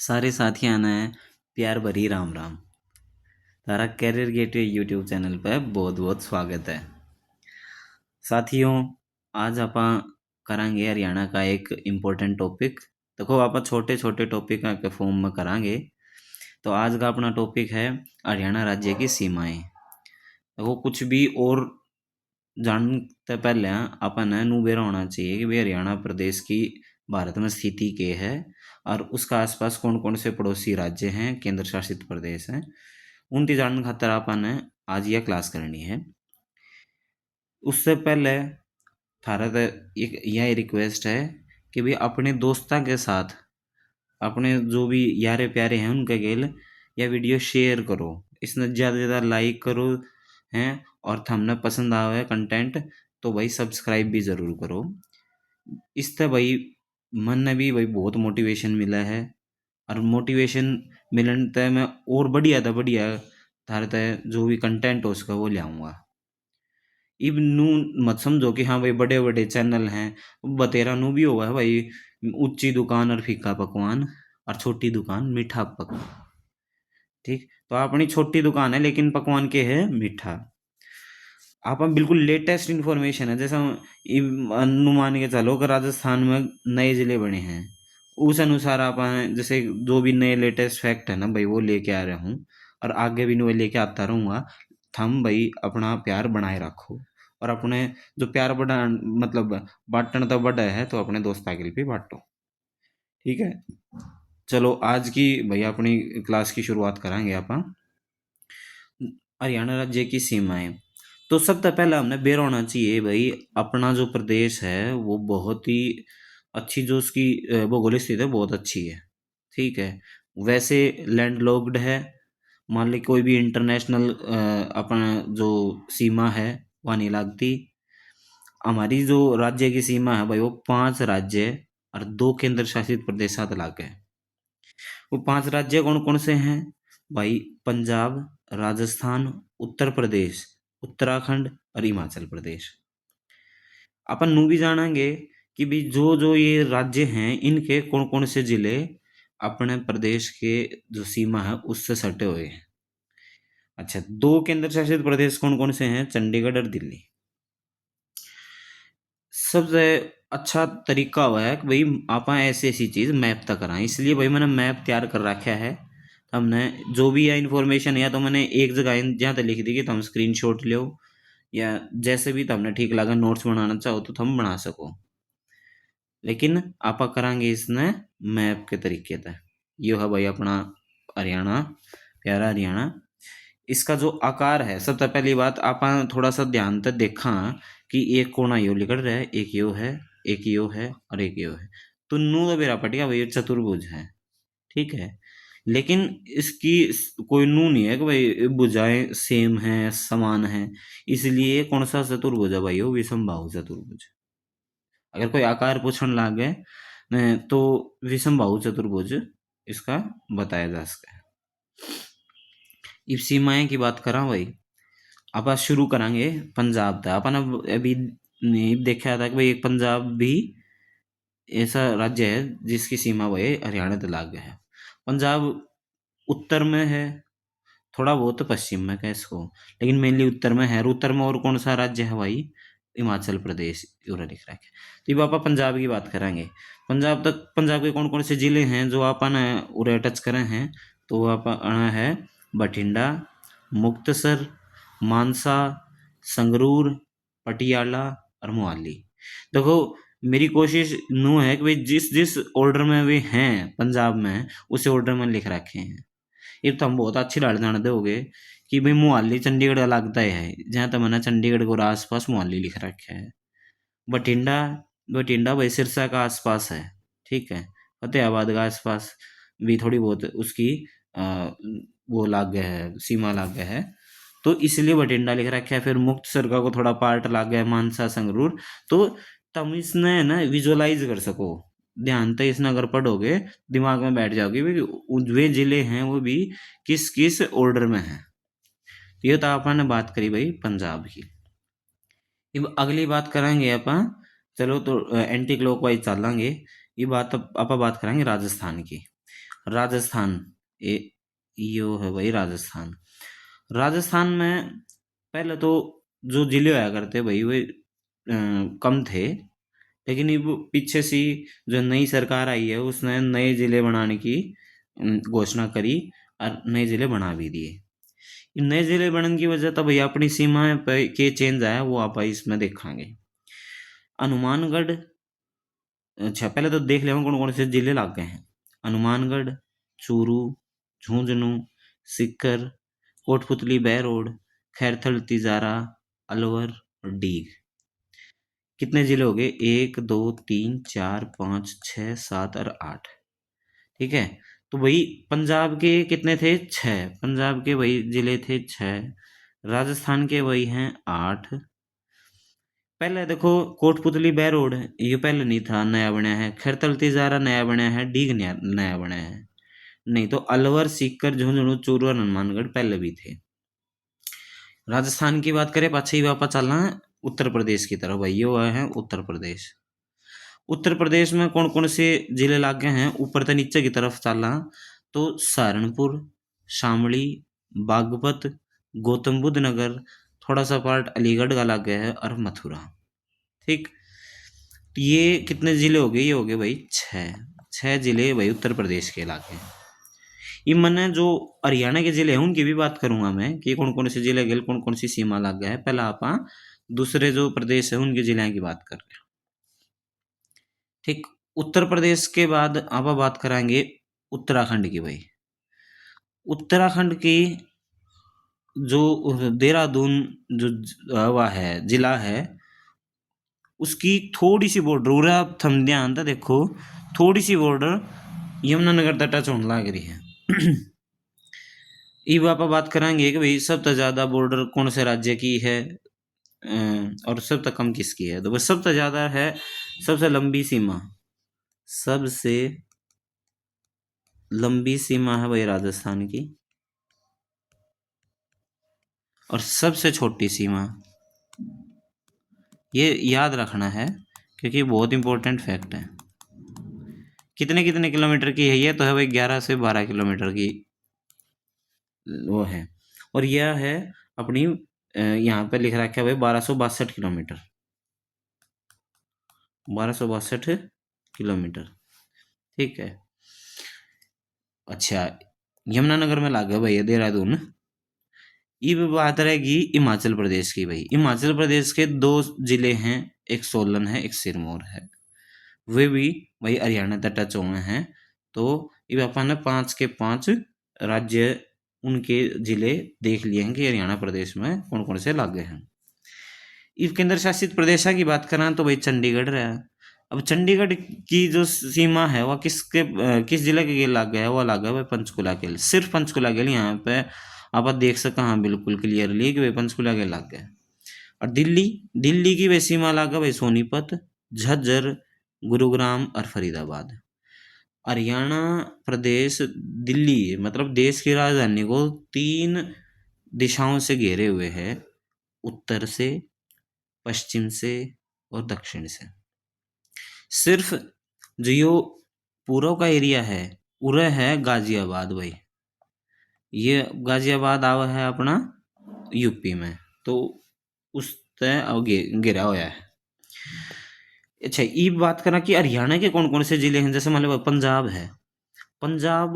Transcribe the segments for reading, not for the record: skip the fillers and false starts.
सारे साथियां ने प्यार भरी राम राम। तारा कैरियर गेटवे यूट्यूब चैनल पर बहुत बहुत स्वागत है। साथियों, आज आप करांगे हरियाणा का एक इम्पोर्टेंट टॉपिक। देखो, आप छोटे छोटे टॉपिक के फॉर्म में करांगे। तो आज का अपना टॉपिक है हरियाणा राज्य की सीमाएं। देखो, कुछ भी और जानते पहले अपन बेरा होना चाहिए कि भाई हरियाणा प्रदेश की भारत में स्थिति क्या है और उसका आसपास कौन कौन से पड़ोसी राज्य हैं, केंद्र शासित प्रदेश हैं। उनकी जानने खातर अपन आज यह क्लास करनी है। उससे पहले थारा एक यह रिक्वेस्ट है कि भाई अपने दोस्तों के साथ, अपने जो भी यारे प्यारे हैं उनके गेल यह वीडियो शेयर करो। इसने ज़्यादा से ज़्यादा लाइक करो हैं। और थमने पसंद आवे कंटेंट तो भाई सब्सक्राइब भी ज़रूर करो। इससे भाई मन ने भी भाई बहुत मोटिवेशन मिला है। और मोटिवेशन मिलने तय मैं और बढ़िया थारे तय जो भी कंटेंट हो उसका वो ले आऊँगा। इब नू मत समझो कि हाँ भाई बड़े बड़े चैनल हैं। बतेरा नू भी होगा है भाई, ऊंची दुकान और फीका पकवान और छोटी दुकान मीठा पकवान। ठीक, तो अपनी छोटी दुकान है लेकिन पकवान के है मीठा। आप बिल्कुल लेटेस्ट इन्फॉर्मेशन है। जैसा अनुमान के चलो कि राजस्थान में नए जिले बने हैं, उस अनुसार आप जैसे जो भी नए लेटेस्ट फैक्ट है ना भाई वो लेके आ रहा हूँ। और आगे भी मैं लेके आता रहूँगा। थम भाई अपना प्यार बनाए रखो। और अपने जो प्यार बढ़ा मतलब बांटना तो बड़ा है तो अपने दोस्ता के लिए भी बांटो। ठीक है, चलो आज की भाई अपनी क्लास की शुरुआत करेंगे अपन। हरियाणा राज्य की सीमाएं। तो सबसे पहले हमने बेर होना चाहिए भाई, अपना जो प्रदेश है वो बहुत ही अच्छी, जो उसकी भौगोलिक स्थिति है बहुत अच्छी है। ठीक है, वैसे लैंडलॉक्ड है। मान ली कोई भी इंटरनेशनल अपना जो सीमा है वहाँ नहीं लगती। हमारी जो राज्य की सीमा है भाई वो 5 राज्य और 2 केंद्र शासित प्रदेश साथ लाके है। वो 5 राज्य कौन कौन से हैं भाई? पंजाब, राजस्थान, उत्तर प्रदेश, उत्तराखंड और हिमाचल प्रदेश। अपन नू भी जानेंगे कि भी जो जो ये राज्य हैं इनके कौन कौन से जिले अपने प्रदेश के जो सीमा है उससे सटे हुए हैं। अच्छा, 2 केंद्र शासित प्रदेश कौन कौन से हैं? चंडीगढ़ और दिल्ली। सबसे अच्छा तरीका हुआ है कि भाई आप ऐसी ऐसी चीज़ मैप तक कराएं। इसलिए भाई मैंने मैप तैयार कर रखा है। हमने जो भी है इन्फॉर्मेशन या तो मैंने एक जगह जहाँ तक लिख दी कि तुम स्क्रीनशॉट लो, या जैसे भी तुमने ठीक लगा नोट्स बनाना चाहो तो तुम बना सको। लेकिन आप करांगे इसने मैप के तरीके से। ये है भाई अपना हरियाणा, प्यारा हरियाणा। इसका जो आकार है, सबसे पहली बात आप थोड़ा सा ध्यान से देखा कि एक कोना यो निकल रहा है, एक यो है, एक यो है और एक यो है। तो नू तो मेरा पटिया भाई चतुर्भुज है। ठीक है, लेकिन इसकी कोई नू नहीं है कि भाई भुजाएं सेम है, समान है। इसलिए कौन सा चतुर्भुज है भाई? वो विषमबाहु चतुर्भुज। अगर कोई आकार पूछने लागे तो विषमबाहु चतुर्भुज इसका बताया जा सकता है। इब सीमाएं की बात करा भाई, आप आज शुरू करेंगे पंजाब था। अपन अब अभी नहीं देखा था कि भाई एक पंजाब भी ऐसा राज्य है जिसकी सीमा भाई हरियाणा से लागे है। पंजाब उत्तर में है, थोड़ा बहुत पश्चिम में है इसको, लेकिन मेनली उत्तर में है। और उत्तर में और कौन सा राज्य है भाई? हिमाचल प्रदेश पूरा लिख रखा है। तो ये आप पंजाब की बात करेंगे। पंजाब तक, पंजाब के कौन कौन से जिले हैं जो अपन उरे टच करें हैं? तो वो आप है बठिंडा, मुक्तसर, मानसा, संगरूर, पटियाला और मोहाली। देखो, मेरी कोशिश नू है कि भाई जिस जिस ऑर्डर में वे हैं पंजाब में उस ऑर्डर में लिख रखे हैं। ये तो हम बहुत अच्छी लड़ जान दोगे कि भाई मोहाली चंडीगढ़ का लगता है, जहाँ तक मैंने चंडीगढ़ को आसपास मोहाली लिख रखा है। बठिंडा, बठिंडा भाई सिरसा का आसपास है। ठीक है, फतेहाबाद का आसपास भी थोड़ी बहुत उसकी वो लाग गया है, सीमा लाग गया है। तो इसलिए बठिंडा लिख रखा है। फिर मुक्तसर का को थोड़ा पार्ट लाग गया है, मानसा, संगरूर। तो तुम इसने ना विजुअलाइज कर सको, ध्यान से इसने अगर पढ़ोगे दिमाग में बैठ जाओगे भी वे जिले हैं वो भी किस किस ऑर्डर में हैं। ये तो आपने बात करी भाई पंजाब की। अब अगली बात करेंगे अपन, चलो तो एंटी क्लॉकवाइज चलेंगे। ये बात आप बात करेंगे राजस्थान की। राजस्थान, ए यो है भाई राजस्थान। राजस्थान में पहले तो जो जिले होया करते भाई वे कम थे, लेकिन अब पीछे से जो नई सरकार आई है उसने नए जिले बनाने की घोषणा करी और नए जिले बना भी दिए। इन नए जिले बनने की वजह तो भैया अपनी सीमा पे के चेंज आया वो आप इसमें देखांगे। हनुमानगढ़, अच्छा पहले तो देख ले कौन कौन से जिले लाग गए हैं। हनुमानगढ़, चूरू, झुंझुनू, सीकर, कोटपुतली, बहरोड, खैरथल, तिजारा, अलवर और डीग। कितने जिले हो गए? एक, दो, तीन, चार, पाँच, छः, सात और आठ। ठीक है। तो वही पंजाब के कितने थे? छः। पंजाब के वही जिले थे छः। राजस्थान के वही हैं आठ। पहले देखो कोटपुतली बहरोड ये पहले नहीं था, नया बना है। खैरथल तिजारा नया बना है। डीग नया बना है। नहीं तो अलवर, सीकर, झुंझुनू, चूरू और हनुमानगढ़ पहले भी थे। राजस्थान की बात करें पाछे ही वापस चलना है उत्तर प्रदेश की तरफ। भाई ये है उत्तर प्रदेश। उत्तर प्रदेश में कौन कौन से जिले लागे हैं? ऊपर से नीचे की तरफ चलना तो सहारनपुर, शामली, बागपत, गौतम बुद्ध नगर, थोड़ा सा पार्ट अलीगढ़ का लागे है और मथुरा। ठीक। तो ये कितने जिले हो गए? ये हो गए भाई छः। छः जिले भाई उत्तर प्रदेश के इलाके हैं। ये मैंने जो हरियाणा के जिले हैं उनकी भी बात करूंगा मैं कि कौन कौन से जिले गए, कौन कौन सी सीमा लग गया है। पहला आप दूसरे जो प्रदेश है उनके जिले की बात कर रहे हैं। ठीक। उत्तर प्रदेश के बाद आप बात कराएंगे उत्तराखंड की। भाई उत्तराखंड की जो देहरादून जो वह है जिला है उसकी थोड़ी सी बॉर्डर पूरा थम ध्यान था देखो, थोड़ी सी बॉर्डर यमुनानगर तक टच होने लग रही है। ये आप बात कराएंगे कि भाई सबसे ज्यादा बॉर्डर कौन से राज्य की है और सबसे कम किसकी है? तो बस सबसे ज्यादा है, सबसे लंबी सीमा, सबसे लंबी सीमा है भाई राजस्थान की। और सबसे छोटी सीमा, ये याद रखना है क्योंकि बहुत इंपॉर्टेंट फैक्ट है। कितने कितने किलोमीटर की है ये? तो है भाई 11 से 12 किलोमीटर की वो है। और यह है अपनी यहाँ पे लिख रखा है भाई 1262 किलोमीटर। 1262 किलोमीटर। ठीक है। अच्छा यमुनानगर में लागे भाई देहरादून। ये बात रहेगी हिमाचल प्रदेश की। भाई हिमाचल प्रदेश के दो जिले हैं, एक सोलन है एक सिरमौर है। वे भी वही हरियाणा तक टच हुए हैं। तो ये अपन ने 5 के 5 राज्य उनके जिले देख लिए हैं कि हरियाणा प्रदेश में कौन कौन से लागे हैं। इस केंद्र शासित प्रदेशों की बात करें तो भाई चंडीगढ़ रहा। अब चंडीगढ़ की जो सीमा है वह किस जिले के लागे है? वह लागे भाई पंचकुला के। सिर्फ पंचकुला के लिए यहाँ पे आप देख सकें। हाँ बिल्कुल क्लियरली कि भाई पंचकुला के लागे है। और दिल्ली, दिल्ली की वही सीमा लागे भाई सोनीपत, झज्जर, गुरुग्राम और फरीदाबाद। हरियाणा प्रदेश दिल्ली मतलब देश की राजधानी को 3 दिशाओं से घेरे हुए है, उत्तर से, पश्चिम से और दक्षिण से। सिर्फ जो यो पूर्व का एरिया है उरे है गाजियाबाद। भाई ये गाजियाबाद आवा है अपना यूपी में, तो उस तय घिरा हुआ है। अच्छा ये बात करना कि हरियाणा के कौन कौन से जिले हैं। जैसे मान लो पंजाब है, पंजाब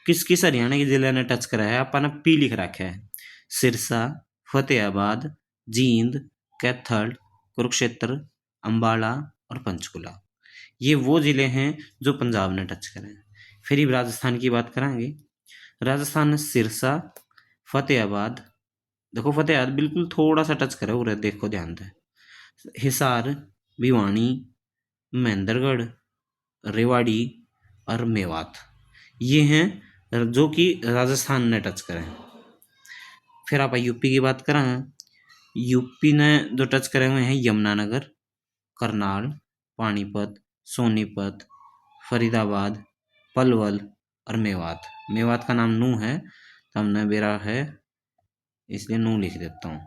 किस किस हरियाणा के जिले ने टच करा है? अपन ने पी लिख रखा है। सिरसा, फतेहाबाद, जींद, कैथल, कुरुक्षेत्र, अंबाला और पंचकुला। ये वो जिले हैं जो पंजाब ने टच करे हैं। फिर अब राजस्थान की बात करेंगे। राजस्थान ने सिरसा, फतेहाबाद, देखो फतेहाबाद बिल्कुल थोड़ा सा टच करे उरे, देखो ध्यान से। हिसार, भिवानी, महेंद्रगढ़, रेवाड़ी और मेवात, ये हैं जो कि राजस्थान ने टच करे हैं। फिर आप यूपी की बात करें। यूपी ने जो टच करे हुए हैं यमुनानगर, करनाल, पानीपत, सोनीपत, फरीदाबाद, पलवल और मेवात। मेवात का नाम नू है तो हमने बेरा है इसलिए नू लिख देता हूँ।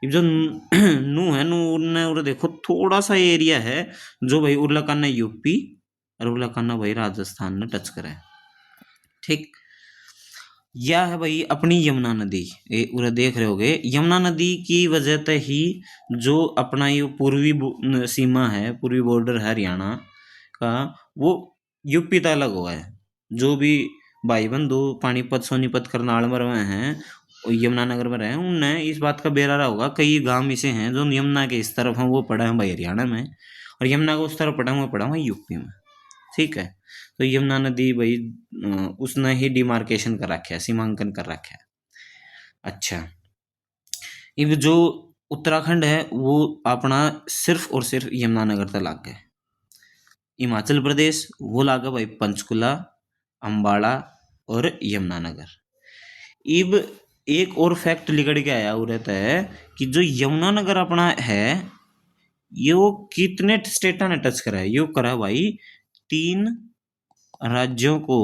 ये जो नू है, नू ने और देखो थोड़ा सा एरिया है जो भाई उर्लाकाना यूपी और उर्लाकाना भाई राजस्थान ने टच करा है। ठीक। यह है भाई अपनी यमुना नदी, ये उरे देख रहे होगे यमुना नदी की वजह से ही जो अपना ये पूर्वी सीमा है, पूर्वी बॉर्डर है हरियाणा का, वो यूपी तक अलग हुआ है। जो भी भाई बंधु पानीपत, सोनीपत, करनाल में रहे हैं और यमुनानगर में रहे हैं, उनने इस बात का बेरा रहा होगा। कई गांव ऐसे हैं जो यमुना के इस तरफ हैं, वो पड़ा है भाई हरियाणा में, और यमुना को उस तरफ पड़ा हुआ यूपी में। ठीक है। तो यमुना नदी भाई उसने ही डिमार्केशन कर रखा है, सीमांकन कर रखा है। अच्छा, अब जो उत्तराखंड है वो अपना सिर्फ और सिर्फ यमुनानगर तक लाग गए। हिमाचल प्रदेश वो लागा भाई पंचकुला, अम्बाड़ा और यमुनानगर। अब एक और फैक्ट लिखड़ के आया वो रहता है कि जो यमुनानगर अपना है, ये वो कितने स्टेटा ने टच करा है? यो करा भाई 3 राज्यों को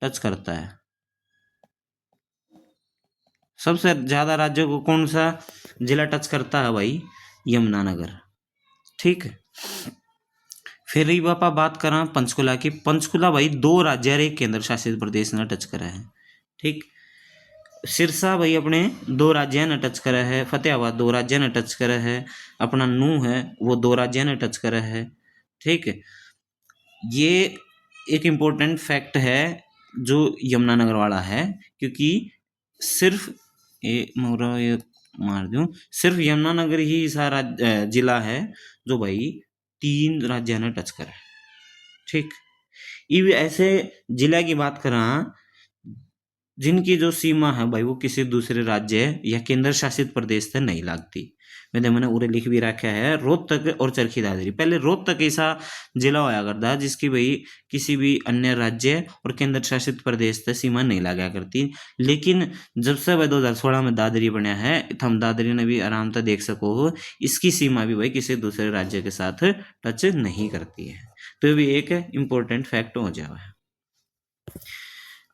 टच करता है। सबसे ज्यादा राज्यों को कौन सा जिला टच करता है भाई? यमुनानगर। ठीक है। फिर ही बापा बात करा पंचकुला की। पंचकुला भाई 2 राज्य और 1 केंद्र शासित प्रदेश ने टच करा है। ठीक। सिरसा भाई अपने 2 राज्य ने टच करा है। फतेहाबाद 2 राज्य ने टच करा है। अपना नूह है वो 2 राज्य ने टच करा है। ठीक है। ये एक इम्पोर्टेंट फैक्ट है जो यमुनानगर वाला है, क्योंकि सिर्फ ये मार दूं, सिर्फ यमुनानगर ही सारा जिला है जो भाई 3 राज्य ने टच करा है। ठीक। ये ऐसे जिला की बात करा जिनकी जो सीमा है भाई वो किसी दूसरे राज्य या केंद्र शासित प्रदेश से नहीं लगती। मैंने उरे लिख भी रखा है रोहतक और चरखी दादरी। पहले रोहतक ऐसा जिला होया करता जिसकी भाई किसी भी अन्य राज्य और केंद्र शासित प्रदेश से सीमा नहीं लगा करती। लेकिन जब से भाई 2016 में दादरी बना है, तो हम दादरी ने भी आराम से देख सको हो, इसकी सीमा भी भाई किसी दूसरे राज्य के साथ टच नहीं करती है। तो ये भी एक इम्पोर्टेंट फैक्ट हो जाए।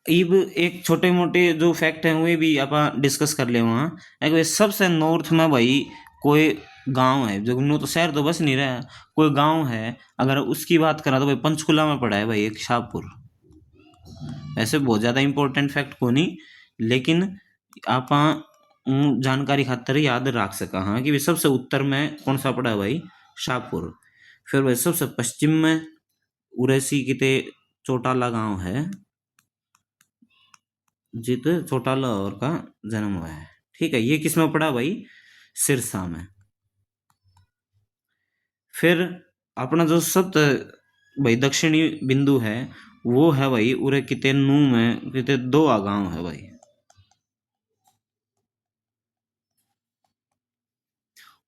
अब एक छोटे मोटे जो फैक्ट हैं वे भी आप डिस्कस कर ले। वहाँ एक सबसे नॉर्थ में भाई कोई गांव है, जो नो तो शहर तो बस नहीं रहा, कोई गांव है अगर उसकी बात करा तो भाई पंचकुला में पड़ा है भाई एक शाहपुर। ऐसे बहुत ज़्यादा इंपॉर्टेंट फैक्ट को नहीं, लेकिन आप जानकारी खातर याद रख सका हाँ कि सबसे उत्तर में कौन सा पड़ा है भाई? शाहपुर। फिर भाई सबसे पश्चिम में उरेसी किते चौटाला गांव है, जित चौटाला और का जन्म हुआ है। ठीक है। ये किस में पड़ा भाई? सिरसा में। फिर अपना जो सब भाई दक्षिणी बिंदु है वो है भाई उरे किते नू में किते 2 गांव है भाई।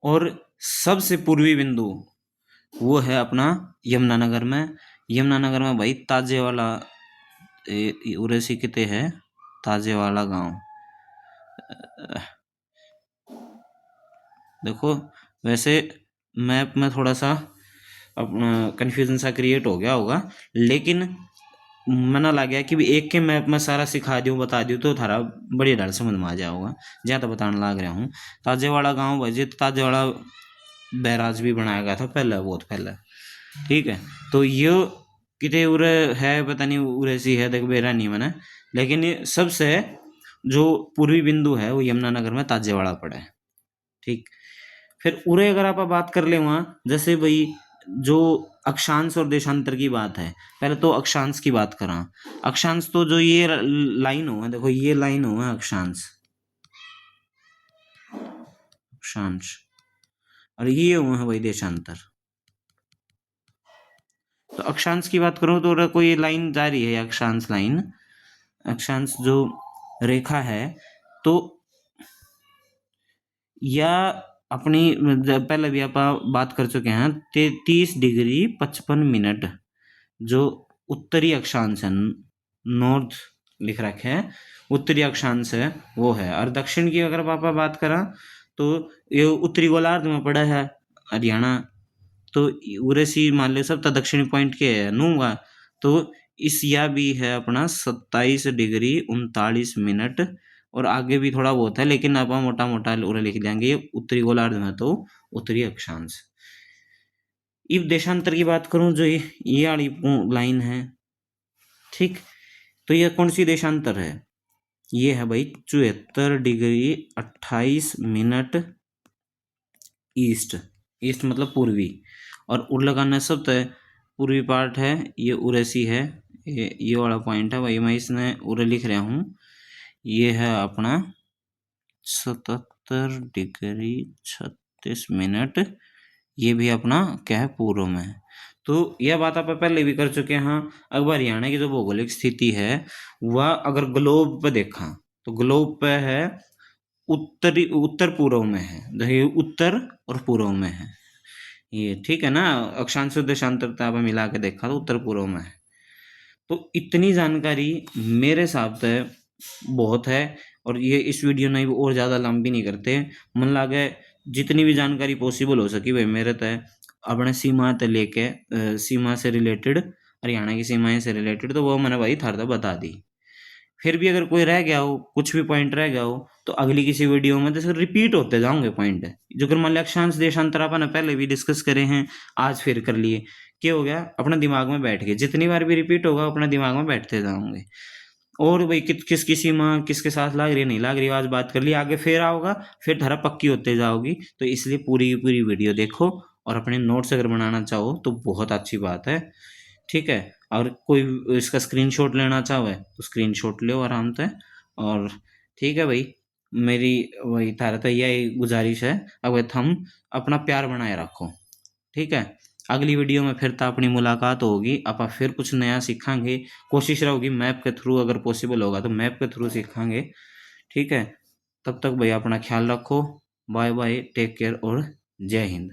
और सबसे पूर्वी बिंदु वो है अपना यमुनानगर में। यमुनानगर में भाई ताजेवाला उरे सी किते है ताजेवाला गांव। देखो वैसे मैप में थोड़ा सा अपना कन्फ्यूजन सा क्रिएट हो गया होगा, लेकिन मना लग गया कि भी एक के मैप में सारा सिखा दूँ बता दूँ तो थारा बड़ी ढाल समझ में आ जाओगा। जहाँ तो बताने लग रहा हूँ ताजेवाड़ा गाँव भाई, ताजेवाड़ा बैराज भी बनाया गया था पहले, बहुत पहले। ठीक है। तो ये कितने उरे है पता नहीं, उरे सी है देख बेरा नहीं मैंने, लेकिन ये सबसे जो पूर्वी बिंदु है वो यमुनानगर में ताजेवाड़ा पड़ा है। ठीक। फिर उरे अगर आप बात कर ले वहाँ जैसे भाई जो अक्षांश और देशांतर की बात है, पहले तो अक्षांश की बात करा। अक्षांश तो जो ये लाइन हो है, देखो ये लाइन हो है अक्षांश, अक्षांश, और ये हुआ है भाई देशांतर। तो अक्षांश की बात करूं तो कोई लाइन जा रही है अक्षांश लाइन, अक्षांश जो रेखा है, तो या अपनी पहले भी आप बात कर चुके हैं 33 डिग्री 55 मिनट जो उत्तरी अक्षांश है, नॉर्थ लिख रखे है, उत्तरी अक्षांश है वो है। और दक्षिण की अगर पापा बात करा तो ये उत्तरी गोलार्ध में पड़ा है हरियाणा। तो उरेसी मान लो सब तो दक्षिणी पॉइंट के है नूंगा, तो इस या भी है अपना 27 डिग्री 39 मिनट, और आगे भी थोड़ा बहुत है लेकिन आप मोटा मोटा उरे लिख देंगे उत्तरी गोलार्ध में तो उत्तरी अक्षांश। इब देशांतर की बात करूं, जो ये वाली लाइन है, ठीक, तो ये कौन सी देशांतर है? ये है भाई 74 डिग्री 28 मिनट ईस्ट। ईस्ट मतलब पूर्वी, और उर लगाना सब तो पूर्वी पार्ट है, ये उरेसी है, ये वाला पॉइंट है भाई, मैं इसने उरे लिख रहा हूँ। ये है अपना 77 डिग्री 36 मिनट, ये भी अपना क्या है, पूर्व में है। तो यह बात आप पहले भी कर चुके हैं। हाँ, अगर हरियाणा की जो भौगोलिक स्थिति है वह अगर ग्लोब पे देखा तो ग्लोब पे है उत्तरी उत्तर पूर्व में है, ये उत्तर और पूर्व में है ये, ठीक है ना। अक्षांश देशांतरता पे मिला के देखा तो उत्तर पूर्व में है। तो इतनी जानकारी मेरे हिसाब से बहुत है, और ये इस वीडियो में भी और ज़्यादा लंबी नहीं करते, मन लागे जितनी भी जानकारी पॉसिबल हो सकी भाई मेरे तय अपने सीमा तय लेके सीमा से रिलेटेड, हरियाणा की सीमाएं से रिलेटेड, तो वो मैंने भाई थारदा बता दी। फिर भी अगर कोई रह गया हो, कुछ भी पॉइंट रह गया हो, तो अगली किसी वीडियो में जैसे रिपीट होते जाओगे पॉइंट, जो कि मान लिया अक्षांश देशांतर अपन ने पहले भी डिस्कस करे हैं, आज फिर कर लिए, क्या हो गया, अपने दिमाग में बैठ गए, जितनी बार भी रिपीट होगा अपने दिमाग में बैठते जाओगे। और भाई किसकी सीमा किसके साथ लाग रही है, नहीं लाग रही, आज बात कर ली, आगे फिर आओगा, फिर धारा पक्की होते जाओगी। तो इसलिए पूरी की पूरी वीडियो देखो, और अपने नोट्स अगर बनाना चाहो तो बहुत अच्छी बात है, ठीक है। और कोई इसका स्क्रीनशॉट लेना चाहे तो स्क्रीनशॉट लो आराम से, और ठीक है भाई, मेरी वही थारा तो यही गुजारिश है, अब हम अपना प्यार बनाए रखो, ठीक है। अगली वीडियो में फिर तो अपनी मुलाकात होगी, आप फिर कुछ नया सीखांगे, कोशिश रहोगी मैप के थ्रू, अगर पॉसिबल होगा तो मैप के थ्रू सीखांगे, ठीक है। तब तक भाई अपना ख्याल रखो, बाय बाय, टेक केयर और जय हिंद।